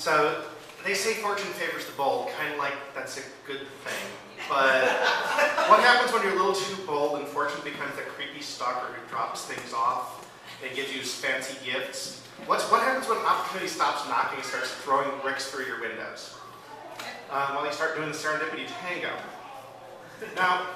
So they say fortune favors the bold, kind of like that's a good thing. But what happens when you're a little too bold and fortune becomes that creepy stalker who drops things off and gives you fancy gifts? What happens when opportunity stops knocking and starts throwing bricks through your windows? Well, you start doing the Serendipity Tango. Now,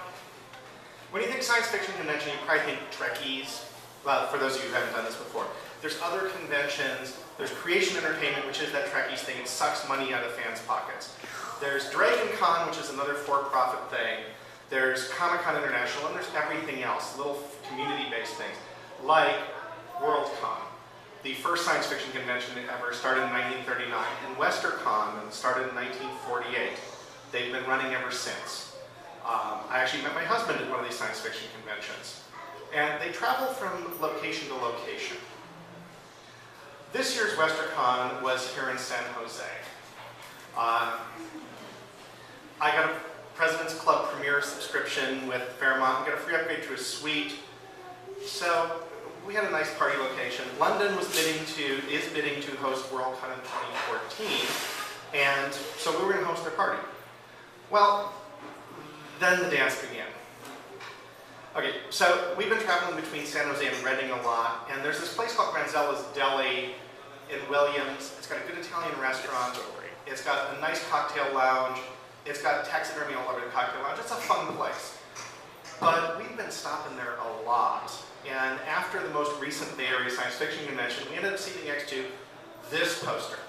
when you think science fiction convention, you probably think Trekkies. Well, for those of you who haven't done this before. There's other conventions. There's Creation Entertainment, which is that Trekkies thing. It sucks money out of fans' pockets. There's Dragon Con, which is another for-profit thing. There's Comic-Con International, and there's everything else, little community-based things, like Worldcon. The first science fiction convention ever started in 1939, and Westercon started in 1948. They've been running ever since. I actually met my husband at one of these science fiction conventions. And they travel from location to location. This year's Westercon was here in San Jose. I got a President's Club Premier subscription with Fairmont. I got a free upgrade to a suite. So we had a nice party location. London is bidding to host Worldcon in 2014. And so we were going to host their party. Well, then the dance began. Okay, so we've been traveling between San Jose and Redding a lot, and there's this place called Granzella's Deli in Williams. It's got a good Italian restaurant. It's got a nice cocktail lounge. It's got taxidermy all over the cocktail lounge. It's a fun place. But we've been stopping there a lot. And after the most recent Bay Area Science Fiction Convention, we ended up sitting next to this poster.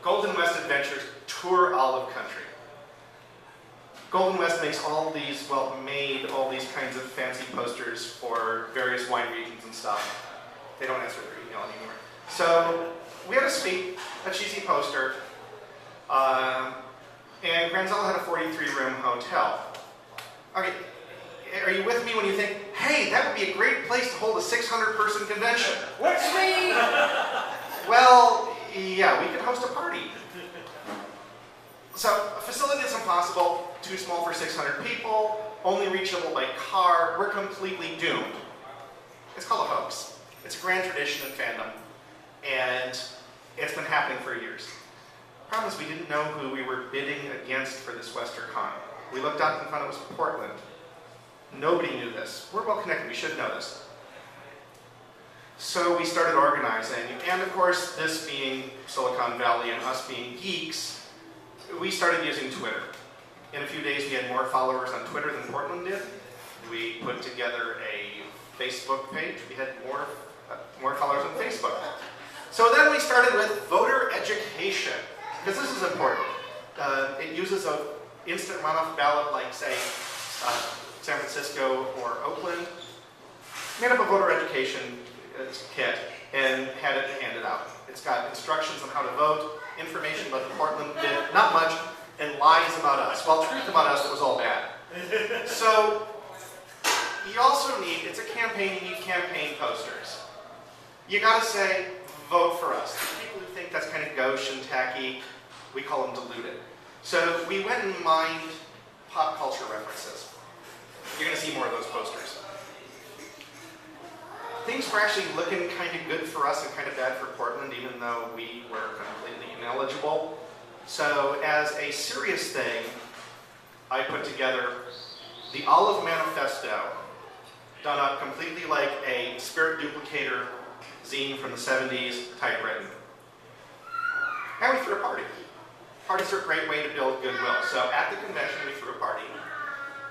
Golden West Adventures Tour Olive Country. Golden West makes all these, made all these kinds of fancy posters for various wine regions and stuff. They don't answer their email anymore. So we had a cheesy poster, and Granzella had a 43-room hotel. Okay, are you with me when you think, hey, that would be a great place to hold a 600-person convention? What's me? Well, yeah, we could host a party. So, a facility that's impossible, too small for 600 people, only reachable by car, we're completely doomed. It's called a hoax. It's a grand tradition in fandom, and it's been happening for years. The problem is we didn't know who we were bidding against for this Westercon. We looked up and found it was Portland. Nobody knew this. We're well connected, we should know this. So we started organizing, and of course, this being Silicon Valley and us being geeks, we started using Twitter. In a few days, we had more followers on Twitter than Portland did. We put together a Facebook page. We had more followers on Facebook. So then we started with voter education, because this is important. It uses an instant runoff ballot like, say, San Francisco or Oakland. Made up a voter education kit and had it handed out. It's got instructions on how to vote, information about the Portland bid, not much, and lies about us. Well, truth about us, it was all bad. So, you also need, it's a campaign, you need campaign posters. You gotta say, vote for us. The people who think that's kind of gauche and tacky, we call them diluted. So, we went and mined pop culture references. You're gonna see more of those posters. Things were actually looking kind of good for us and kind of bad for Portland, even though we were completely ineligible. So as a serious thing, I put together the Olive Manifesto, done up completely like a Spirit Duplicator zine from the 70s, typewritten. And we threw a party. Parties are a great way to build goodwill. So at the convention, we threw a party.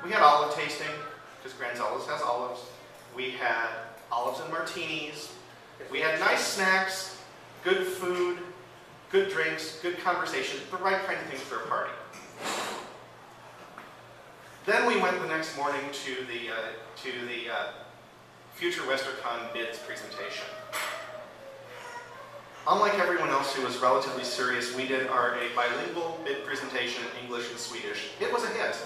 We had olive tasting, because Granzella's has olives. We had olives and martinis. We had nice snacks, good food, good drinks, good conversation, the right kind of thing for a party. Then we went the next morning to the Future Westercon bids presentation. Unlike everyone else who was relatively serious, we did a bilingual bid presentation in English and Swedish. It was a hit.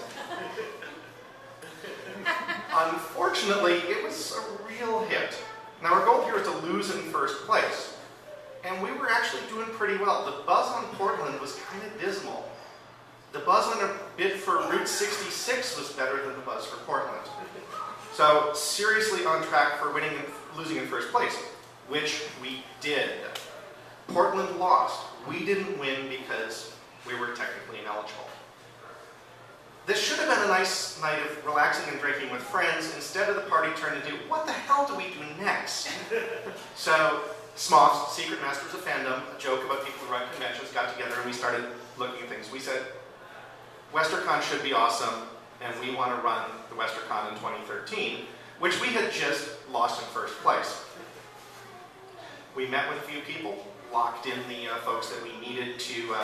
Unfortunately, it was a real hit. Now our goal here is to lose in first place. And we were actually doing pretty well. The buzz on Portland was kind of dismal. The buzz on a bid for Route 66 was better than the buzz for Portland. So seriously on track for losing in first place, which we did. Portland lost. We didn't win because we were technically ineligible. This should have been a nice night of relaxing and drinking with friends. Instead of the party turned into, what the hell do we do next? So, Smoths, Secret Masters of Fandom, a joke about people who run conventions, got together and we started looking at things. We said, Westercon should be awesome, and we want to run the Westercon in 2013, which we had just lost in first place. We met with a few people, locked in the folks that we needed to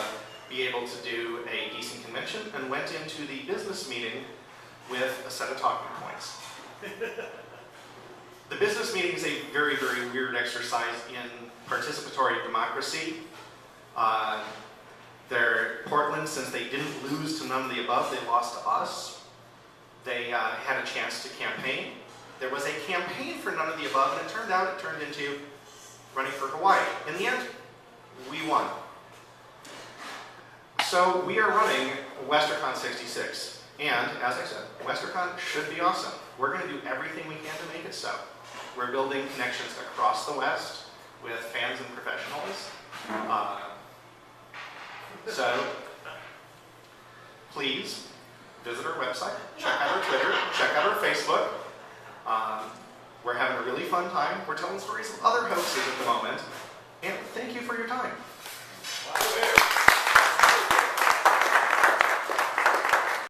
be able to do a decent convention, and went into the business meeting with a set of talking points. The business meeting is a very, very weird exercise in participatory democracy. Portland, since they didn't lose to none of the above, they lost to us. They had a chance to campaign. There was a campaign for none of the above, and it turned into running for Hawaii. In the end, we won. So we are running Westercon 66. And, as I said, Westercon should be awesome. We're going to do everything we can to make it so. We're building connections across the West with fans and professionals. So, please visit our website, check out our Twitter, check out our Facebook. We're having a really fun time. We're telling stories of other hoaxes at the moment. And thank you for your time.